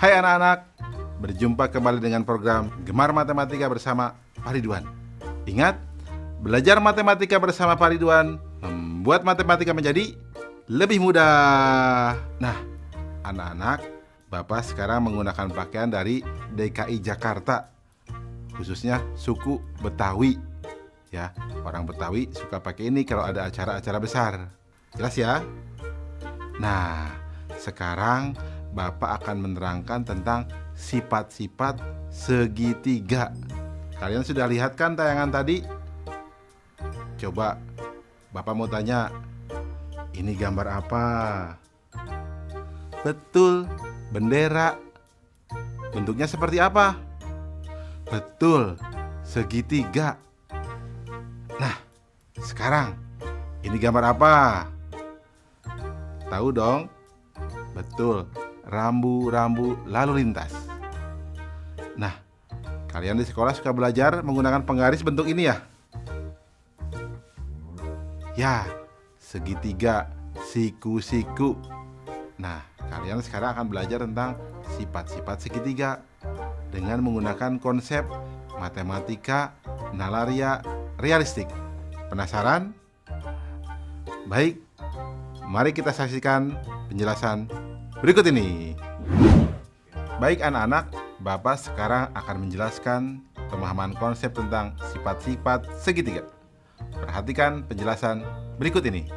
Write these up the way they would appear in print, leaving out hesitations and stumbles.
Hai anak-anak, berjumpa kembali dengan program Gemar Matematika bersama Pak Ridwan. Ingat, belajar matematika bersama Pak Ridwan membuat matematika menjadi lebih mudah. Nah, anak-anak, Bapak sekarang menggunakan pakaian dari DKI Jakarta, khususnya suku Betawi. Ya, orang Betawi suka pakai ini kalau ada acara-acara besar. Jelas ya? Nah, sekarang Bapak akan menerangkan tentang sifat-sifat segitiga. Kalian sudah lihat kan tayangan tadi? Coba Bapak mau tanya, ini gambar apa? Betul, bendera. Bentuknya seperti apa? Betul, segitiga. Nah, sekarang ini gambar apa? Tahu dong? Betul, rambu-rambu lalu lintas. Nah, kalian di sekolah suka belajar menggunakan penggaris bentuk ini ya? Ya, segitiga, siku-siku. Nah, kalian sekarang akan belajar tentang sifat-sifat segitiga dengan menggunakan konsep matematika nalaria realistik. Penasaran? Baik, mari kita saksikan penjelasan berikut ini. Baik anak-anak, Bapak sekarang akan menjelaskan pemahaman konsep tentang sifat-sifat segitiga. Perhatikan penjelasan berikut ini.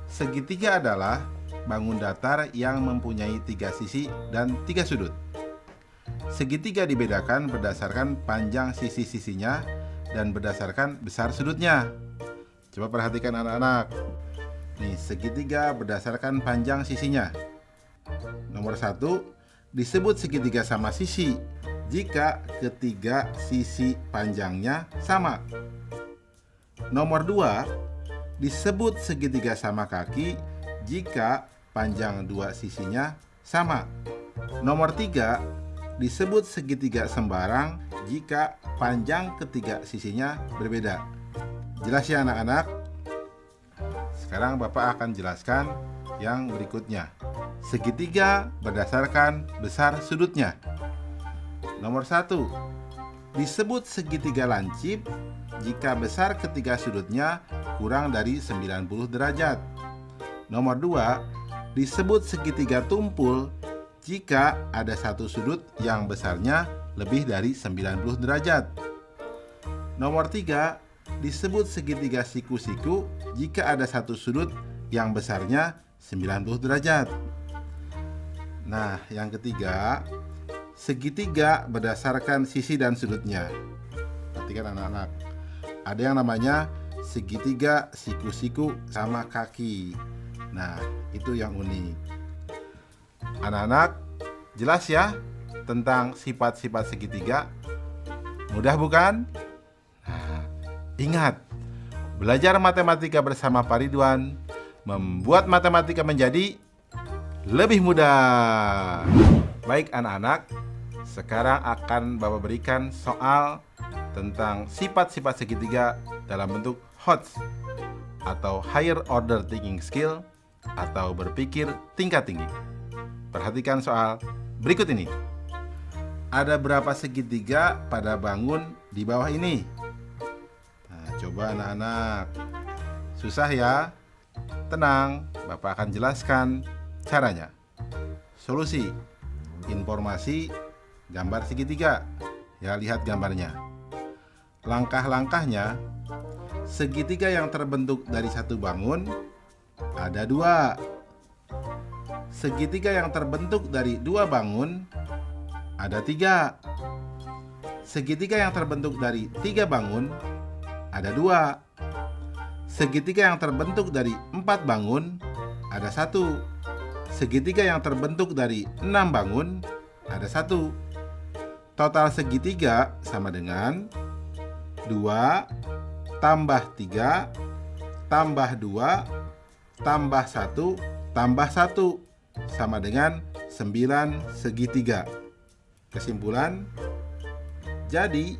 Segitiga adalah bangun datar yang mempunyai 3 sisi dan 3 sudut. Segitiga dibedakan berdasarkan panjang sisi-sisinya dan berdasarkan besar sudutnya. Coba perhatikan anak-anak. Nih, segitiga berdasarkan panjang sisinya. Nomor 1, disebut segitiga sama sisi jika ketiga sisi panjangnya sama. Nomor 2, disebut segitiga sama kaki jika panjang 2 sisinya sama. Nomor 3, disebut segitiga sembarang jika panjang ketiga sisinya berbeda. Jelas ya anak-anak? Sekarang Bapak akan jelaskan yang berikutnya. Segitiga berdasarkan besar sudutnya. Nomor 1, disebut segitiga lancip jika besar ketiga sudutnya kurang dari 90 derajat. Nomor 2, disebut segitiga tumpul jika ada satu sudut yang besarnya lebih dari 90 derajat. Nomor 3, disebut segitiga siku-siku jika ada satu sudut yang besarnya 90 derajat. Nah, yang ketiga, segitiga berdasarkan sisi dan sudutnya. Perhatikan anak-anak. Ada yang namanya segitiga siku-siku sama kaki. Nah, itu yang unik. Anak-anak, jelas ya tentang sifat-sifat segitiga? Mudah bukan? Ingat, belajar matematika bersama Pak Ridwan membuat matematika menjadi lebih mudah. Baik anak-anak, sekarang akan Bapak berikan soal tentang sifat-sifat segitiga dalam bentuk HOTS atau Higher Order Thinking Skill atau berpikir tingkat tinggi. Perhatikan soal berikut ini. Ada berapa segitiga pada bangun di bawah ini? Coba anak-anak. Susah ya? Tenang, Bapak akan jelaskan caranya. Solusi, informasi, gambar segitiga. Ya, lihat gambarnya. Langkah-langkahnya, segitiga yang terbentuk dari satu bangun ada 2. Segitiga yang terbentuk dari 2 bangun ada 3. Segitiga yang terbentuk dari 3 bangun ada 2. Segitiga yang terbentuk dari 4 bangun ada 1. Segitiga yang terbentuk dari 6 bangun ada 1. Total segitiga sama dengan 2 tambah 3 tambah 2 tambah 1 tambah 1 sama dengan 9 segitiga. Kesimpulan, jadi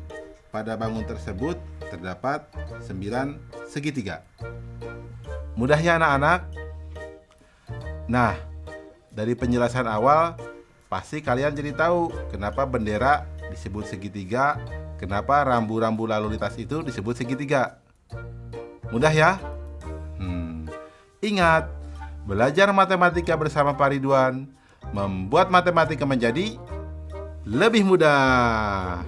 pada bangun tersebut terdapat 9 segitiga. Mudah ya anak-anak? Nah, dari penjelasan awal pasti kalian jadi tahu kenapa bendera disebut segitiga, kenapa rambu-rambu lalu lintas itu disebut segitiga. Mudah ya? Ingat, belajar matematika bersama Pak Ridwan membuat matematika menjadi lebih mudah.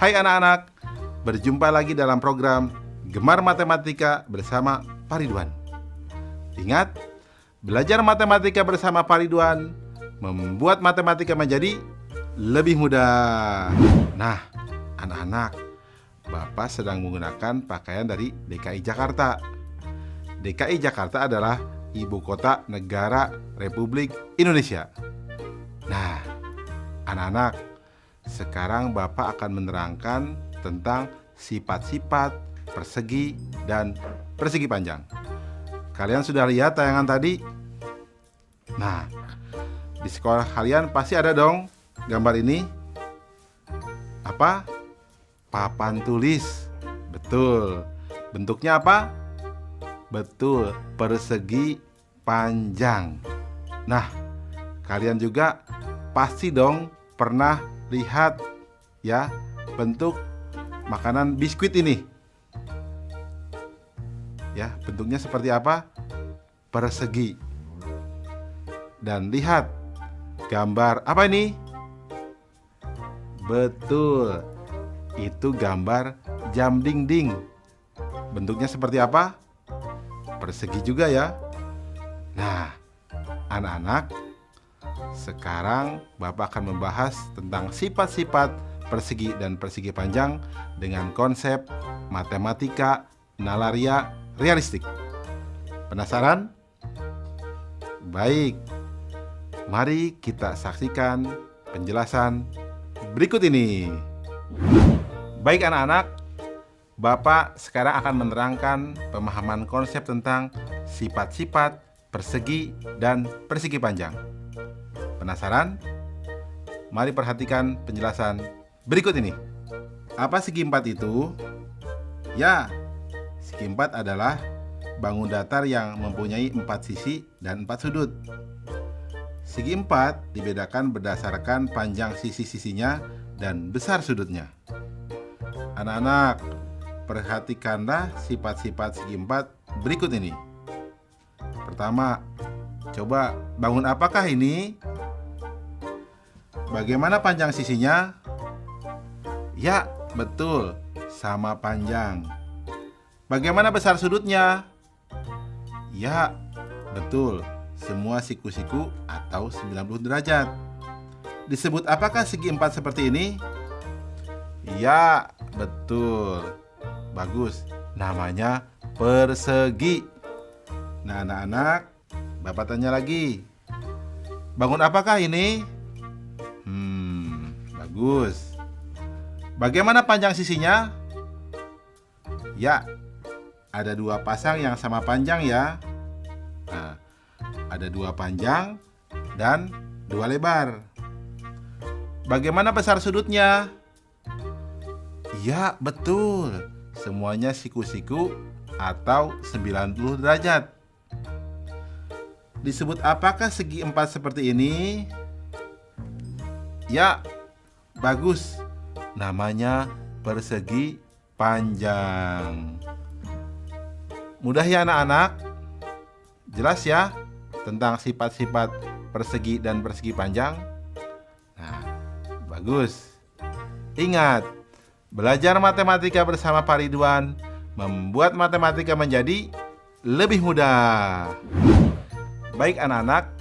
Hai anak-anak, berjumpa lagi dalam program Gemar Matematika bersama Pak Ridwan. Ingat, belajar matematika bersama Pak Ridwan membuat matematika menjadi lebih mudah. Nah, anak-anak, Bapak sedang menggunakan pakaian dari DKI Jakarta. DKI Jakarta adalah ibu kota negara Republik Indonesia. Nah, anak-anak, sekarang Bapak akan menerangkan tentang sifat-sifat persegi dan persegi panjang. Kalian sudah lihat tayangan tadi? Nah, di sekolah kalian pasti ada dong gambar ini. Apa? Papan tulis. Betul. Bentuknya apa? Betul, persegi panjang. Nah, kalian juga pasti dong pernah lihat ya bentuk makanan biskuit ini. Ya, bentuknya seperti apa? Persegi. Dan lihat gambar apa ini? Betul. Itu gambar jam dinding. Bentuknya seperti apa? Persegi juga ya. Nah, anak-anak, sekarang Bapak akan membahas tentang sifat-sifat persegi dan persegi panjang dengan konsep matematika nalaria realistik. Penasaran? Baik, mari kita saksikan penjelasan berikut ini. Baik anak-anak, Bapak sekarang akan menerangkan pemahaman konsep tentang sifat-sifat persegi dan persegi panjang. Penasaran? Mari perhatikan penjelasan berikut ini. Apa segi empat itu? Ya, segi empat adalah bangun datar yang mempunyai 4 sisi dan 4 sudut. Segi empat dibedakan berdasarkan panjang sisi-sisinya dan besar sudutnya. Anak-anak, perhatikanlah sifat-sifat segi empat berikut ini. Pertama, coba bangun apakah ini? Bagaimana panjang sisinya? Ya, betul, sama panjang. Bagaimana besar sudutnya? Ya, betul, semua siku-siku atau 90 derajat. Disebut apakah segi empat seperti ini? Ya, betul. Bagus, namanya persegi. Nah, anak-anak, Bapak tanya lagi. Bangun apakah ini? Bagus. Bagaimana panjang sisinya? Ya, ada dua pasang yang sama panjang ya. Nah, ada dua panjang dan dua lebar. Bagaimana besar sudutnya? Ya, betul. Semuanya siku-siku atau 90 derajat. Disebut apakah segi empat seperti ini? Ya, bagus. Namanya persegi panjang. Mudah ya anak-anak? Jelas ya tentang sifat-sifat persegi dan persegi panjang? Nah, bagus. Ingat, belajar matematika bersama Pak Ridwan membuat matematika menjadi lebih mudah. Baik anak-anak,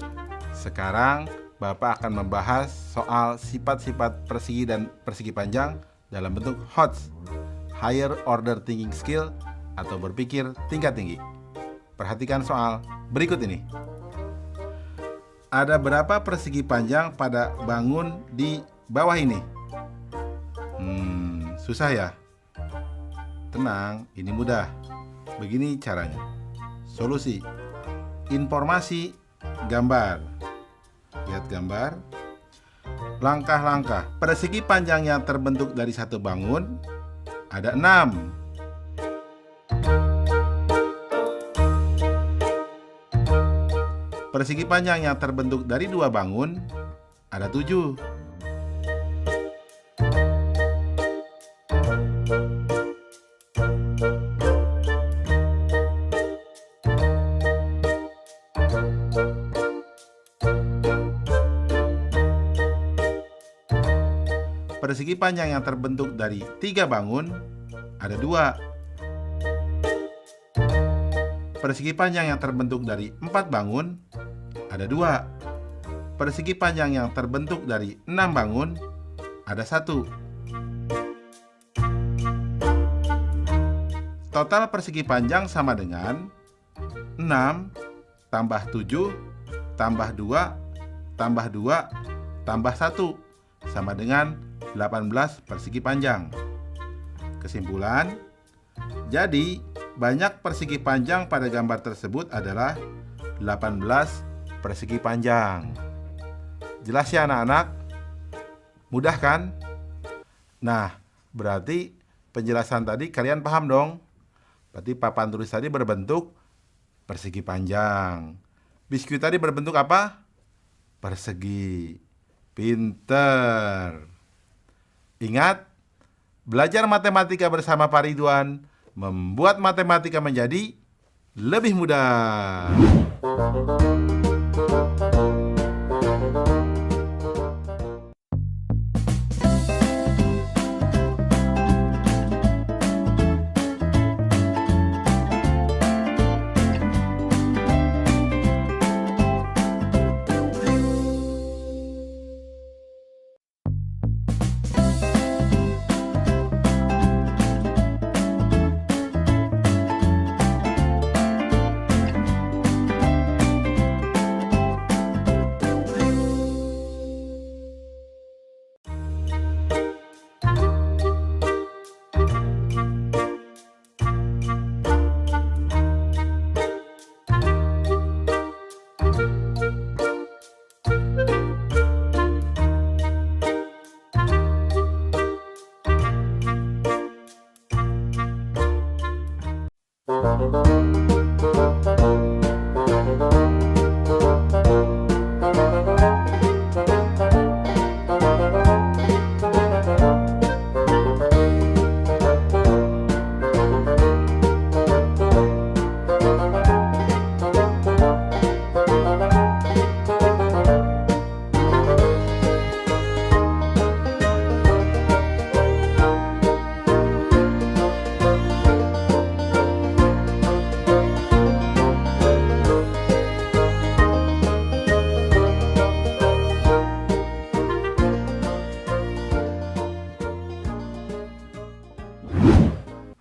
sekarang Bapak akan membahas soal sifat-sifat persegi dan persegi panjang dalam bentuk HOTS, Higher Order Thinking Skill, atau berpikir tingkat tinggi. Perhatikan soal berikut ini. Ada berapa persegi panjang pada bangun di bawah ini? Susah ya? Tenang, ini mudah. Begini caranya. Solusi. Informasi, gambar. Lihat gambar. Langkah-langkah. Persegi panjang yang terbentuk dari satu bangun ada 6. Persegi panjang yang terbentuk dari dua bangun ada 7. Persegi panjang yang terbentuk dari 3 bangun ada 2. Persegi panjang yang terbentuk dari 4 bangun ada 2. Persegi panjang yang terbentuk dari 6 bangun ada 1. Total persegi panjang sama dengan 6 tambah 7 tambah 2 tambah 2 tambah 1 sama dengan 18 persegi panjang. Kesimpulan, jadi banyak persegi panjang pada gambar tersebut adalah 18 persegi panjang. Jelas ya anak-anak? Mudah kan? Nah, berarti penjelasan tadi kalian paham dong? Berarti papan tulis tadi berbentuk persegi panjang. Biskuit tadi berbentuk apa? Persegi. Pinter. Ingat, belajar matematika bersama Pak Ridwan membuat matematika menjadi lebih mudah.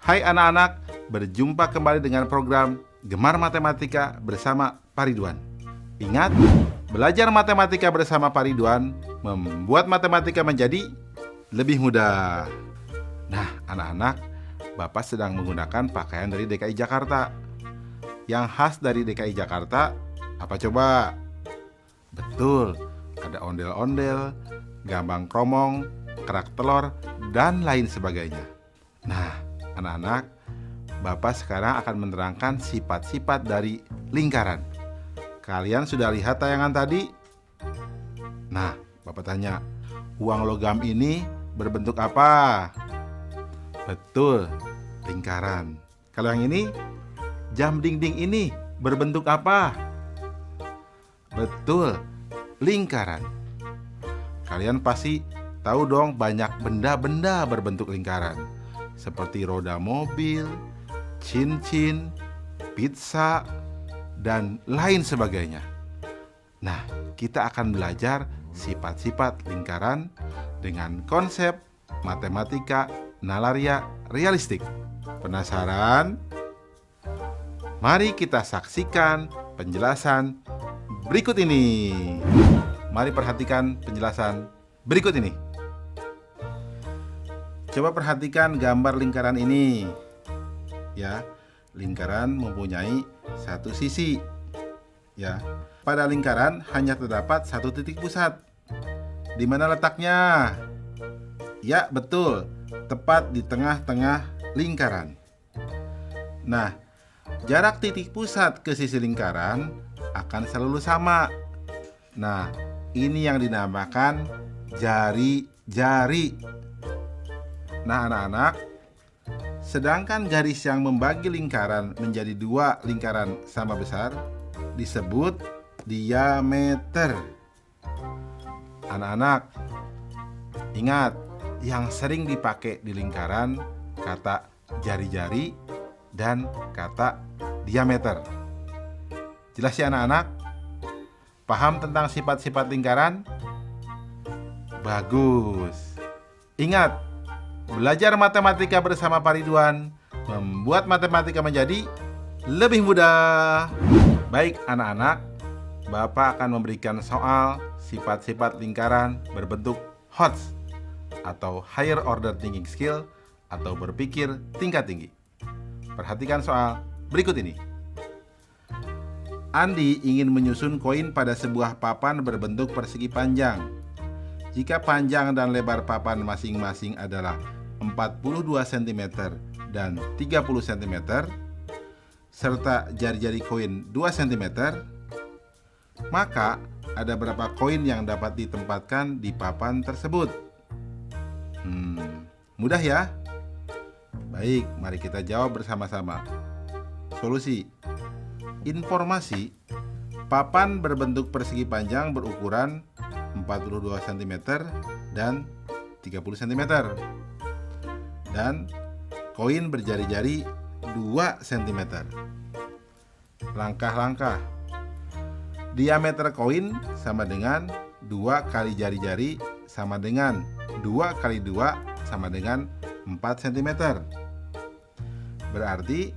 Hai anak-anak, berjumpa kembali dengan program Gemar Matematika bersama Pak Ridwan. Ingat, belajar matematika bersama Pak Ridwan membuat matematika menjadi lebih mudah. Nah, anak-anak, Bapak sedang menggunakan pakaian dari DKI Jakarta. Yang khas dari DKI Jakarta, apa coba? Betul, ada ondel-ondel, gambang kromong, kerak telur, dan lain sebagainya. Nah, anak-anak, Bapak sekarang akan menerangkan sifat-sifat dari lingkaran. Kalian sudah lihat tayangan tadi? Nah, Bapak tanya, uang logam ini berbentuk apa? Betul, lingkaran. Kalau yang ini, jam dinding ini berbentuk apa? Betul, lingkaran. Kalian pasti tahu dong banyak benda-benda berbentuk lingkaran, seperti roda mobil, cincin, pizza, dan lain sebagainya. Nah, kita akan belajar sifat-sifat lingkaran dengan konsep matematika nalaria realistik. Penasaran? Mari kita saksikan penjelasan berikut ini. Mari perhatikan penjelasan berikut ini. Coba perhatikan gambar lingkaran ini. Ya, lingkaran mempunyai satu sisi. Ya, pada lingkaran hanya terdapat satu titik pusat. Di mana letaknya? Ya, betul, tepat di tengah-tengah lingkaran. Nah, jarak titik pusat ke sisi lingkaran akan selalu sama. Nah, ini yang dinamakan jari-jari. Nah, anak-anak, sedangkan garis yang membagi lingkaran menjadi dua lingkaran sama besar disebut diameter. Anak-anak, ingat, yang sering dipakai di lingkaran kata jari-jari dan kata diameter. Jelas ya anak-anak? Paham tentang sifat-sifat lingkaran? Bagus. Ingat, belajar matematika bersama Pak Ridwan membuat matematika menjadi lebih mudah. Baik anak-anak, Bapak akan memberikan soal sifat-sifat lingkaran berbentuk HOTS atau Higher Order Thinking Skill atau berpikir tingkat tinggi. Perhatikan soal berikut ini. Andi ingin menyusun koin pada sebuah papan berbentuk persegi panjang. Jika panjang dan lebar papan masing-masing adalah 42 cm dan 30 cm, serta jari-jari koin 2 cm, maka ada berapa koin yang dapat ditempatkan di papan tersebut? Mudah ya? Baik, mari kita jawab bersama-sama. Solusi. Informasi, papan berbentuk persegi panjang berukuran 42 cm dan 30 cm. Dan koin berjari-jari 2 cm. Langkah-langkah. Diameter koin sama dengan 2 kali jari-jari sama dengan 2 kali 2 sama dengan 4 cm. Berarti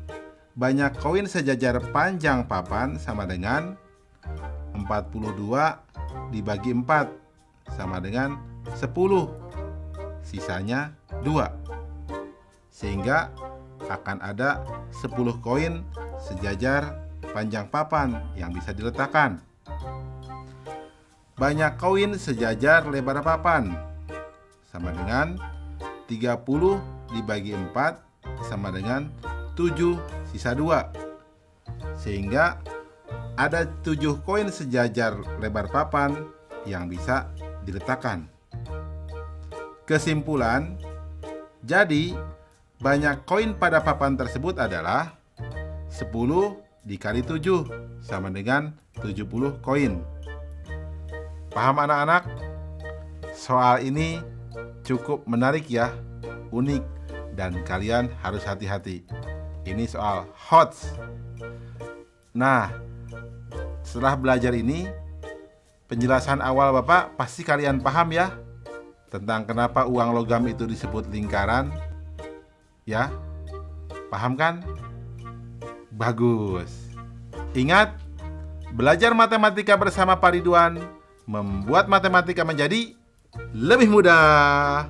banyak koin sejajar panjang papan sama dengan 42 dibagi 4 sama dengan 10. Sisanya 2. Sehingga akan ada 10 koin sejajar panjang papan yang bisa diletakkan. Banyak koin sejajar lebar papan sama dengan 30 dibagi 4 sama dengan 7 sisa 2. Sehingga ada 7 koin sejajar lebar papan yang bisa diletakkan. Kesimpulan, jadi banyak koin pada papan tersebut adalah 10 dikali 7 sama dengan 70 koin. Paham anak-anak? Soal ini cukup menarik ya, unik, dan kalian harus hati-hati. Ini soal HOTS. Nah, setelah belajar ini, penjelasan awal Bapak pasti kalian paham ya, tentang kenapa uang logam itu disebut lingkaran. Ya, Paham kan? Bagus. Ingat, belajar matematika bersama Pak Ridwan membuat matematika menjadi lebih mudah.